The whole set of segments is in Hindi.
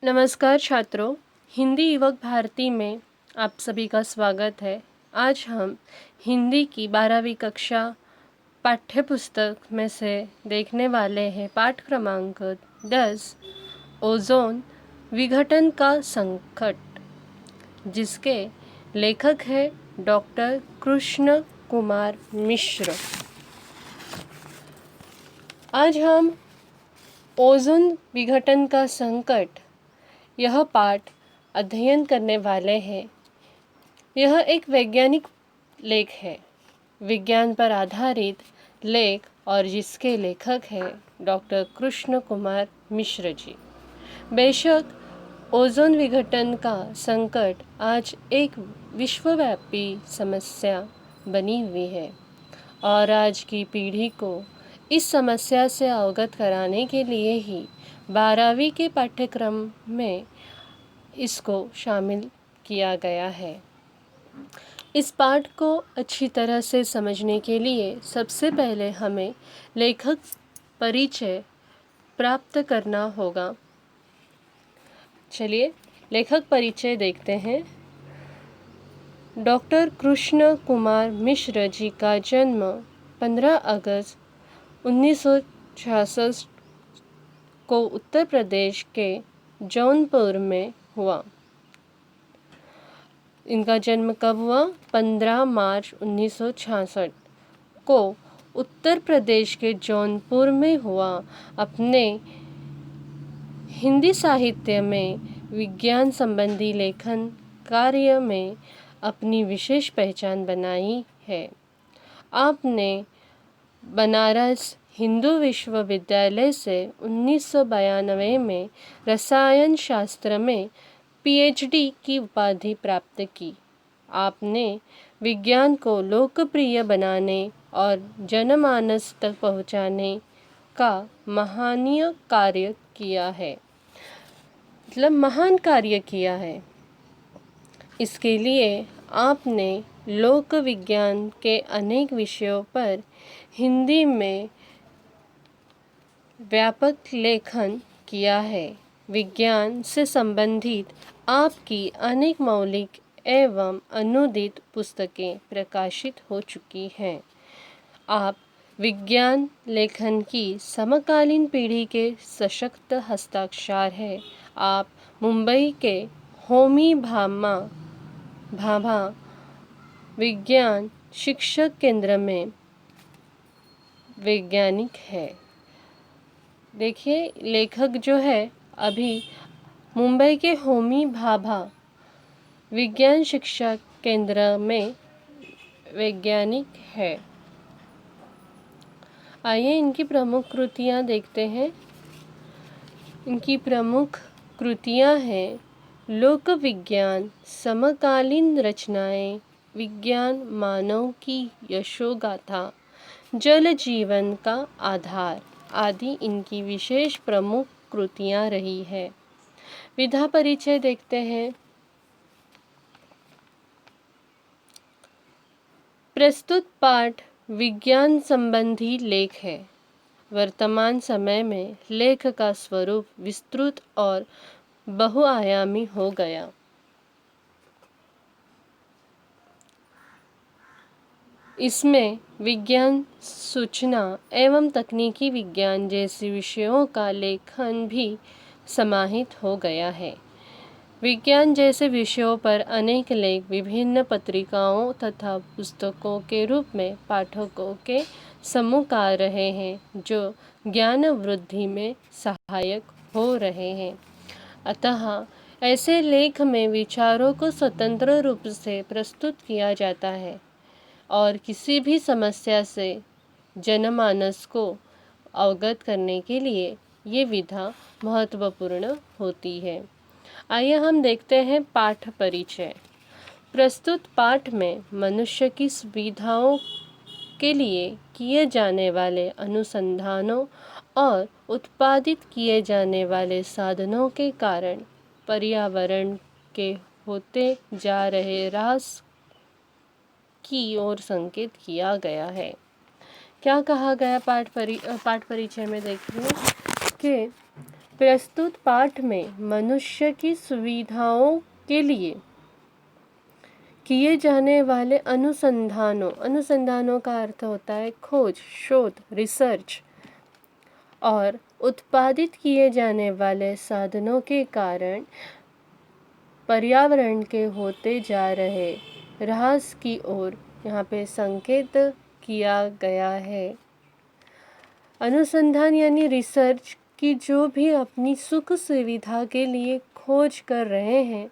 नमस्कार छात्रों, हिंदी युवक भारती में आप सभी का स्वागत है। आज हम हिंदी की 12वीं कक्षा पाठ्य पुस्तक में से देखने वाले हैं पाठ क्रमांक 10 ओजोन विघटन का संकट, जिसके लेखक है डॉक्टर कृष्ण कुमार मिश्र। आज हम ओजोन विघटन का संकट यह पाठ अध्ययन करने वाले हैं। यह एक वैज्ञानिक लेख है, विज्ञान पर आधारित लेख, और जिसके लेखक हैं डॉक्टर कृष्ण कुमार मिश्र जी। बेशक ओजोन विघटन का संकट आज एक विश्वव्यापी समस्या बनी हुई है और आज की पीढ़ी को इस समस्या से अवगत कराने के लिए ही 12वीं के पाठ्यक्रम में इसको शामिल किया गया है। इस पाठ को अच्छी तरह से समझने के लिए सबसे पहले हमें लेखक परिचय प्राप्त करना होगा। चलिए लेखक परिचय देखते हैं। डॉक्टर कृष्ण कुमार मिश्र जी का जन्म 15 अगस्त 1966 को उत्तर प्रदेश के जौनपुर में हुआ। इनका जन्म कब हुआ? 15 मार्च 1966 को उत्तर प्रदेश के जौनपुर में हुआ। अपने हिंदी साहित्य में विज्ञान संबंधी लेखन कार्य में अपनी विशेष पहचान बनाई है। आपने बनारस हिंदू विश्वविद्यालय से 1992 में रसायन शास्त्र में पीएचडी की उपाधि प्राप्त की। आपने विज्ञान को लोकप्रिय बनाने और जनमानस तक पहुंचाने का महान कार्य किया है। महान कार्य किया है। इसके लिए आपने लोक विज्ञान के अनेक विषयों पर हिंदी में व्यापक लेखन किया है। विज्ञान से संबंधित आपकी अनेक मौलिक एवं अनुदित पुस्तकें प्रकाशित हो चुकी हैं। आप विज्ञान लेखन की समकालीन पीढ़ी के सशक्त हस्ताक्षर हैं। आप मुंबई के होमी भाभा विज्ञान शिक्षक केंद्र में वैज्ञानिक है। देखिए लेखक जो है अभी मुंबई के होमी भाभा विज्ञान शिक्षक केंद्र में वैज्ञानिक है। आइए इनकी प्रमुख कृतियाँ देखते हैं। इनकी प्रमुख कृतियाँ हैं लोक विज्ञान, समकालीन रचनाएं, विज्ञान मानव की यशोगाथा, जल जीवन का आधार आदि इनकी विशेष प्रमुख कृतियाँ रही है। विधा परिचय देखते हैं। प्रस्तुत पाठ विज्ञान संबंधी लेख है। वर्तमान समय में लेख का स्वरूप विस्तृत और बहुआयामी हो गया। इसमें विज्ञान, सूचना एवं तकनीकी विज्ञान जैसे विषयों का लेखन भी समाहित हो गया है। विज्ञान जैसे विषयों पर अनेक लेख विभिन्न पत्रिकाओं तथा पुस्तकों के रूप में पाठकों के सम्मुख आ रहे हैं, जो ज्ञान वृद्धि में सहायक हो रहे हैं। अतः ऐसे लेख में विचारों को स्वतंत्र रूप से प्रस्तुत किया जाता है और किसी भी समस्या से जनमानस को अवगत करने के लिए ये विधा महत्वपूर्ण होती है। आइए हम देखते हैं पाठ परिचय। प्रस्तुत पाठ में मनुष्य की सुविधाओं के लिए किए जाने वाले अनुसंधानों और उत्पादित किए जाने वाले साधनों के कारण पर्यावरण के होते जा रहे ह्रास की ओर संकेत किया गया है। क्या कहा गया पाठ परिचय में? देखिए कि प्रस्तुत पाठ में मनुष्य की सुविधाओं के लिए किए जाने वाले अनुसंधानों का अर्थ होता है खोज, शोध, रिसर्च, और उत्पादित किए जाने वाले साधनों के कारण पर्यावरण के होते जा रहे ह्रास की ओर यहाँ पे संकेत किया गया है। अनुसंधान यानी रिसर्च की जो भी अपनी सुख सुविधा के लिए खोज कर रहे हैं,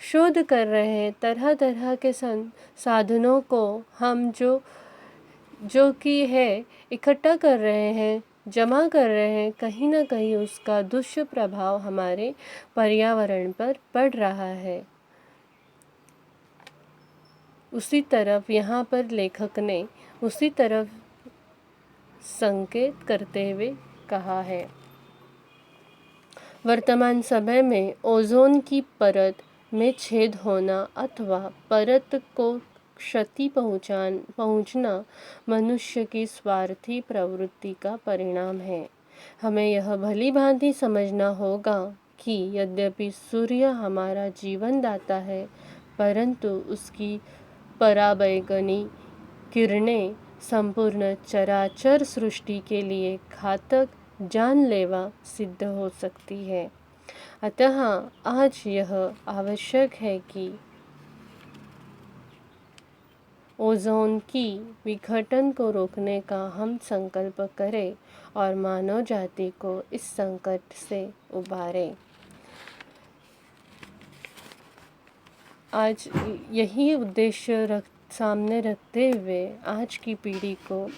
शोध कर रहे हैं, तरह तरह के साधनों को हम जो कि है इकट्ठा कर रहे हैं, जमा कर रहे हैं, कहीं ना कहीं उसका दुष्प्रभाव हमारे पर्यावरण पर पड़ रहा है। उसी तरफ यहाँ पर लेखक ने उसी तरफ संकेत करते हुए कहा है। वर्तमान समय में ओजोन की परत में छेद होना अथवा परत को क्षति पहुंचना मनुष्य की स्वार्थी प्रवृत्ति का परिणाम है। हमें यह भली भांति समझना होगा कि यद्यपि सूर्य हमारा जीवन दाता है, परंतु उसकी पराबैंगनी किरणें संपूर्ण चराचर सृष्टि के लिए घातक, जानलेवा सिद्ध हो सकती है। अतः आज यह आवश्यक है कि ओजोन की विघटन को रोकने का हम संकल्प करें और मानव जाति को इस संकट से उबारें। आज यही उद्देश्य सामने रखते हुए आज की पीढ़ी को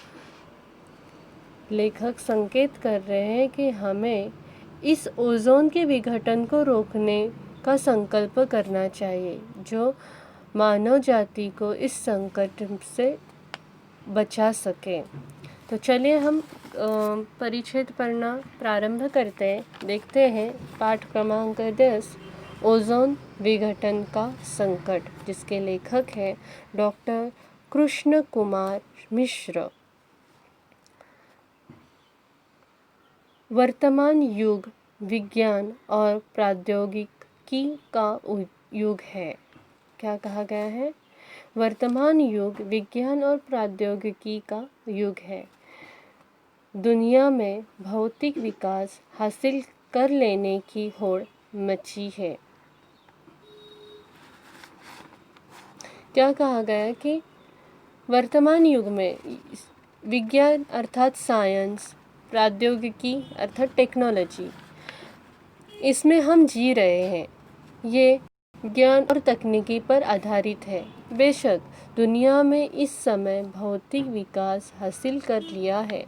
लेखक संकेत कर रहे हैं कि हमें इस ओजोन के विघटन को रोकने का संकल्प करना चाहिए, जो मानव जाति को इस संकट से बचा सके। तो चलिए हम परिच्छेद पढ़ना प्रारंभ करते हैं। देखते हैं पाठ क्रमांक 10, ओजोन विघटन का संकट, जिसके लेखक हैं डॉक्टर कृष्ण कुमार मिश्र। वर्तमान युग विज्ञान और प्रौद्योगिकी का युग है। क्या कहा गया है? वर्तमान युग विज्ञान और प्रौद्योगिकी का युग है। दुनिया में भौतिक विकास हासिल कर लेने की होड़ मची है। क्या कहा गया कि वर्तमान युग में विज्ञान अर्थात साइंस, प्रौद्योगिकी अर्थात टेक्नोलॉजी, इसमें हम जी रहे हैं। ये ज्ञान और तकनीकी पर आधारित है। बेशक दुनिया में इस समय भौतिक विकास हासिल कर लिया है,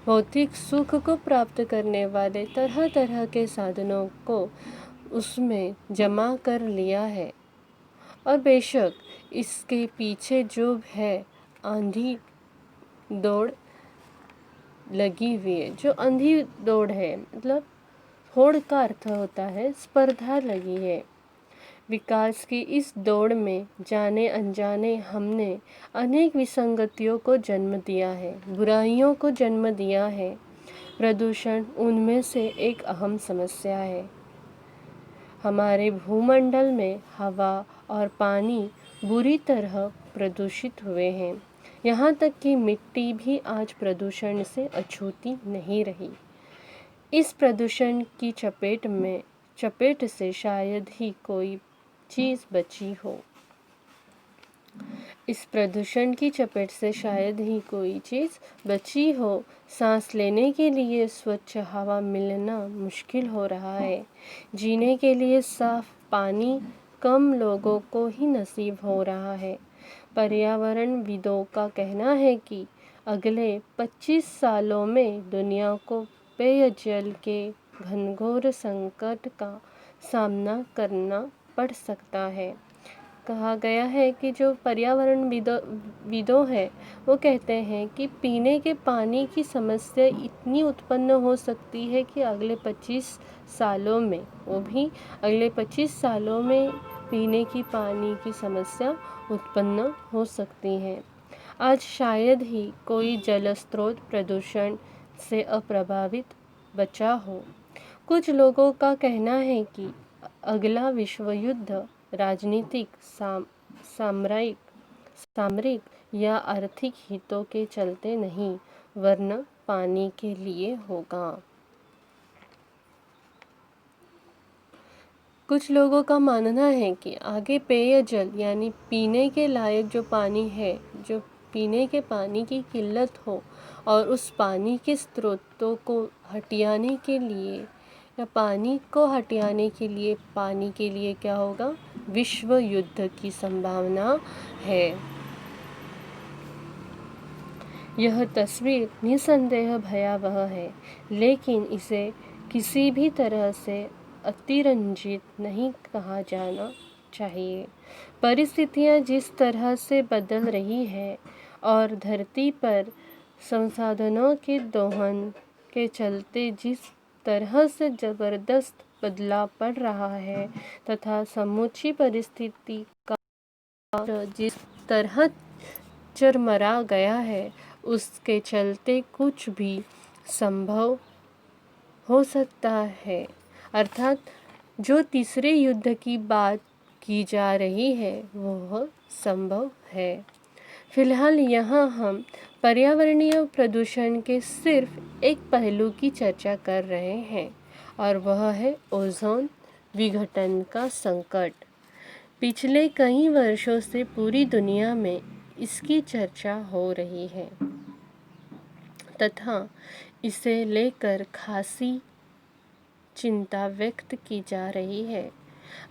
भौतिक सुख को प्राप्त करने वाले तरह तरह के साधनों को उसमें जमा कर लिया है, और बेशक इसके पीछे जो है आंधी दौड़ लगी हुई है। जो आंधी दौड़ है मतलब होड़ का अर्थ होता है स्पर्धा लगी है। विकास की इस दौड़ में जाने अनजाने हमने अनेक विसंगतियों को जन्म दिया है, बुराइयों को जन्म दिया है। प्रदूषण उनमें से एक अहम समस्या है। हमारे भूमंडल में हवा और पानी बुरी तरह प्रदूषित हुए हैं। यहाँ तक कि मिट्टी भी आज प्रदूषण से अछूती नहीं रही। इस प्रदूषण की चपेट से शायद ही कोई चीज़ बची हो। इस प्रदूषण की चपेट से शायद ही कोई चीज़ बची हो। सांस लेने के लिए स्वच्छ हवा मिलना मुश्किल हो रहा है। जीने के लिए साफ पानी कम लोगों को ही नसीब हो रहा है। पर्यावरणविदों का कहना है कि अगले 25 सालों में दुनिया को पेयजल के घनघोर संकट का सामना करना पड़ सकता है। कहा गया है कि जो पर्यावरणविदों हैं वो कहते हैं कि पीने के पानी की समस्या इतनी उत्पन्न हो सकती है कि अगले 25 सालों में, वो भी अगले 25 सालों में पीने की पानी की समस्या उत्पन्न हो सकती है। आज शायद ही कोई जल स्रोत प्रदूषण से अप्रभावित बचा हो। कुछ लोगों का कहना है कि अगला विश्व युद्ध राजनीतिक, सामरिक सामरिक या आर्थिक हितों के चलते नहीं, वरन पानी के लिए होगा। कुछ लोगों का मानना है कि आगे पेयजल यानी पीने के लायक जो पानी है, जो पीने के पानी की किल्लत हो और उस पानी के स्रोतों को हटियाने के लिए या पानी को हटियाने के लिए पानी के लिए क्या होगा, विश्व युद्ध की संभावना है। यह तस्वीर निसंदेह भयावह है, लेकिन इसे किसी भी तरह से अतिरंजित नहीं कहा जाना चाहिए। परिस्थितियाँ जिस तरह से बदल रही है और धरती पर संसाधनों के दोहन के चलते जिस तरह से ज़बरदस्त बदलाव पड़ रहा है, तथा समूची परिस्थिति का जिस तरह चरमरा गया है, उसके चलते कुछ भी संभव हो सकता है। अर्थात जो तीसरे युद्ध की बात की जा रही है वह संभव है। फिलहाल यहाँ हम पर्यावरणीय प्रदूषण के सिर्फ एक पहलू की चर्चा कर रहे हैं, और वह है ओजोन विघटन का संकट। पिछले कई वर्षों से पूरी दुनिया में इसकी चर्चा हो रही है तथा इसे लेकर खासी चिंता व्यक्त की जा रही है।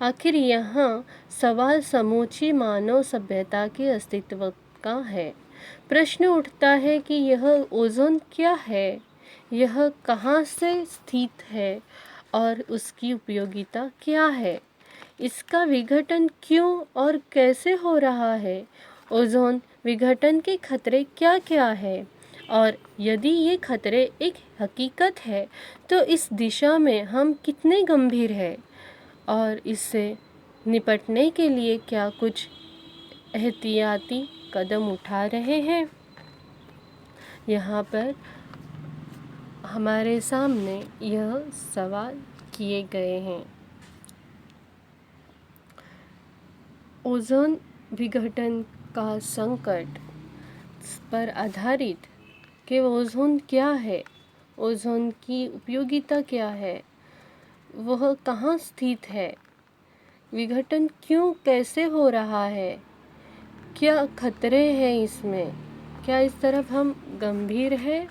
आखिर यहाँ सवाल समूची मानव सभ्यता के अस्तित्व का है। प्रश्न उठता है कि यह ओजोन क्या है, यह कहाँ से स्थित है और उसकी उपयोगिता क्या है, इसका विघटन क्यों और कैसे हो रहा है, ओजोन विघटन के खतरे क्या क्या है, और यदि ये खतरे एक हकीकत है तो इस दिशा में हम कितने गंभीर हैं और इससे निपटने के लिए क्या कुछ एहतियाती कदम उठा रहे हैं। यहाँ पर हमारे सामने यह सवाल किए गए हैं। ओजोन विघटन का संकट पर आधारित कि ओजोन क्या है, ओजोन की उपयोगिता क्या है, वह कहाँ स्थित है, विघटन क्यों कैसे हो रहा है, क्या खतरे हैं इसमें, क्या इस तरफ हम गंभीर हैं।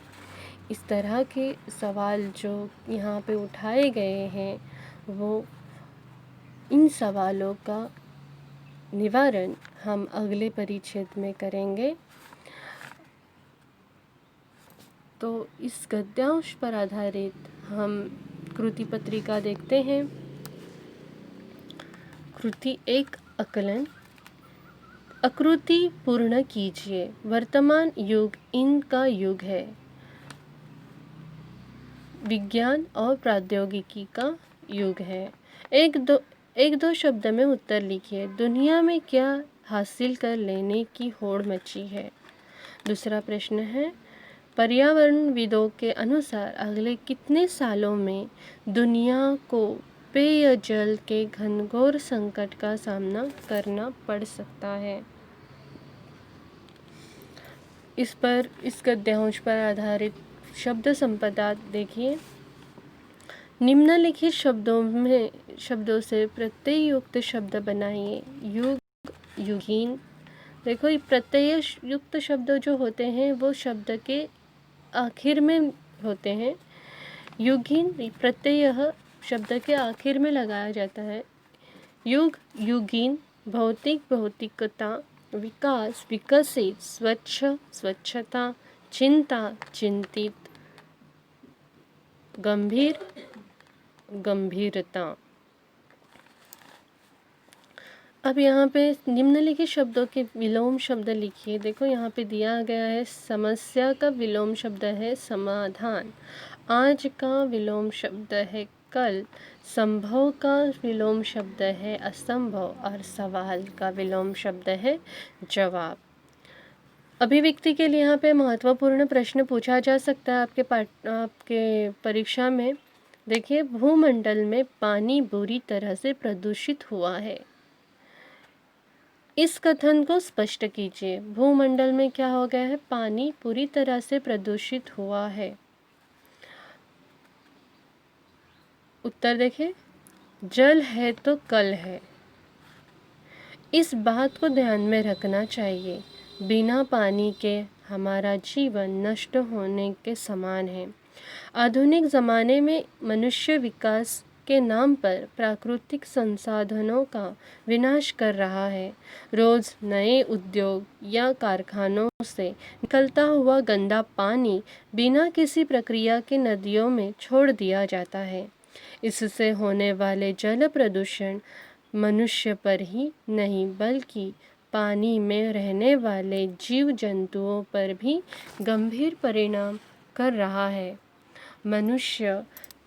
इस तरह के सवाल जो यहाँ पे उठाए गए हैं, वो इन सवालों का निवारण हम अगले परिच्छेद में करेंगे। तो इस गद्यांश पर आधारित हम कृति पत्रिका देखते हैं। कृति 1 आकलन। आकृति पूर्ण कीजिए। वर्तमान युग इनका युग है, विज्ञान और प्रौद्योगिकी का युग है। एक दो शब्द में उत्तर लिखिए। दुनिया में क्या हासिल कर लेने की होड़ मची है। दूसरा प्रश्न है, पर्यावरणविदों के अनुसार अगले कितने सालों में दुनिया को पेयजल के घनघोर संकट का सामना करना पड़ सकता है। इस गद्यांश पर आधारित शब्द संपदा देखिए। निम्नलिखित शब्दों से प्रत्यय युक्त शब्द बनाइए। युग, युगीन। देखो, ये प्रत्यय युक्त शब्द जो होते हैं वो शब्द के आखिर में होते हैं। युगीन प्रत्यय शब्द के आखिर में लगाया जाता है। युग, युगीन। भौतिक, भौतिकता। विकास, विकसित। स्वच्छ, स्वच्छता। चिंता, चिंतित। गंभीर, गंभीरता। अब यहाँ पे निम्नलिखित शब्दों के विलोम शब्द लिखिए। देखो, यहाँ पे दिया गया है समस्या का विलोम शब्द है समाधान, आज का विलोम शब्द है कल, संभव का विलोम शब्द है असंभव, और सवाल का विलोम शब्द है जवाब। अभिव्यक्ति के लिए यहाँ पे महत्वपूर्ण प्रश्न पूछा जा सकता है आपके परीक्षा में। देखिए, भूमंडल में पानी बुरी तरह से प्रदूषित हुआ है। इस कथन को स्पष्ट कीजिए। भूमंडल में क्या हो गया है? पानी पूरी तरह से प्रदूषित हुआ है। उत्तर देखिए, जल है तो कल है। इस बात को ध्यान में रखना चाहिए। बिना पानी के हमारा जीवन नष्ट होने के समान है। आधुनिक ज़माने में मनुष्य विकास के नाम पर प्राकृतिक संसाधनों का विनाश कर रहा है। रोज़ नए उद्योग या कारखानों से निकलता हुआ गंदा पानी बिना किसी प्रक्रिया के नदियों में छोड़ दिया जाता है। इससे होने वाले जल प्रदूषण मनुष्य पर ही नहीं बल्कि पानी में रहने वाले जीव जंतुओं पर भी गंभीर परिणाम कर रहा है। मनुष्य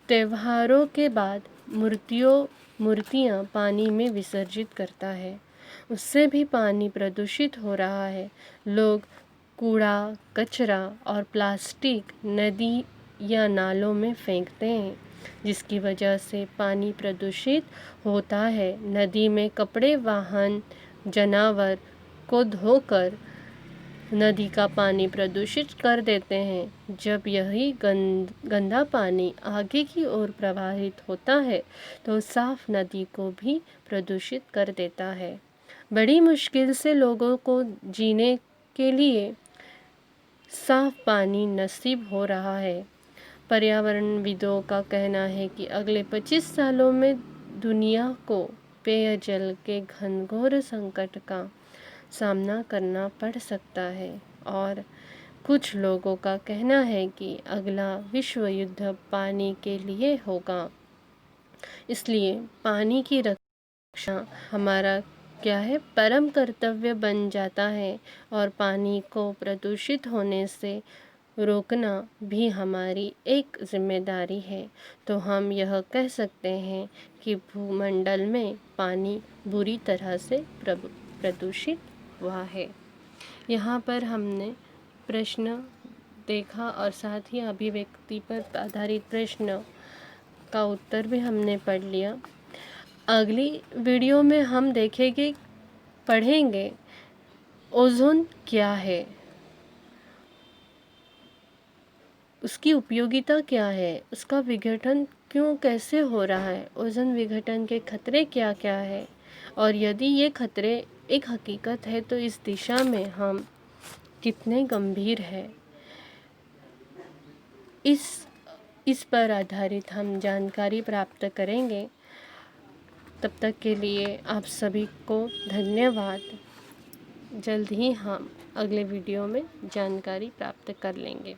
त्योहारों के बाद मूर्तियाँ पानी में विसर्जित करता है, उससे भी पानी प्रदूषित हो रहा है। लोग कूड़ा, कचरा और प्लास्टिक नदी या नालों में फेंकते हैं, जिसकी वजह से पानी प्रदूषित होता है। नदी में कपड़े, वाहन, जानवर को धोकर नदी का पानी प्रदूषित कर देते हैं। जब यही गंदा पानी आगे की ओर प्रवाहित होता है तो साफ नदी को भी प्रदूषित कर देता है। बड़ी मुश्किल से लोगों को जीने के लिए साफ पानी नसीब हो रहा है। पर्यावरणविदों का कहना है कि अगले 25 सालों में दुनिया को पेयजल के घनघोर संकट का सामना करना पड़ सकता है और कुछ लोगों का कहना है कि अगला विश्व युद्ध पानी के लिए होगा। इसलिए पानी की रक्षा हमारा क्या है? परम कर्तव्य बन जाता है और पानी को प्रदूषित होने से रोकना भी हमारी एक जिम्मेदारी है। तो हम यह कह सकते हैं कि भूमंडल में पानी बुरी तरह से प्रदूषित हुआ है। यहाँ पर हमने प्रश्न देखा और साथ ही अभिव्यक्ति पर आधारित प्रश्न का उत्तर भी हमने पढ़ लिया। अगली वीडियो में हम पढ़ेंगे ओजोन क्या है, उसकी उपयोगिता क्या है, उसका विघटन कैसे हो रहा है, ओजोन विघटन के खतरे क्या क्या है और यदि ये खतरे एक हकीकत है तो इस दिशा में हम कितने गंभीर हैं। इस पर आधारित हम जानकारी प्राप्त करेंगे। तब तक के लिए आप सभी को धन्यवाद। जल्द ही हम अगले वीडियो में जानकारी प्राप्त कर लेंगे।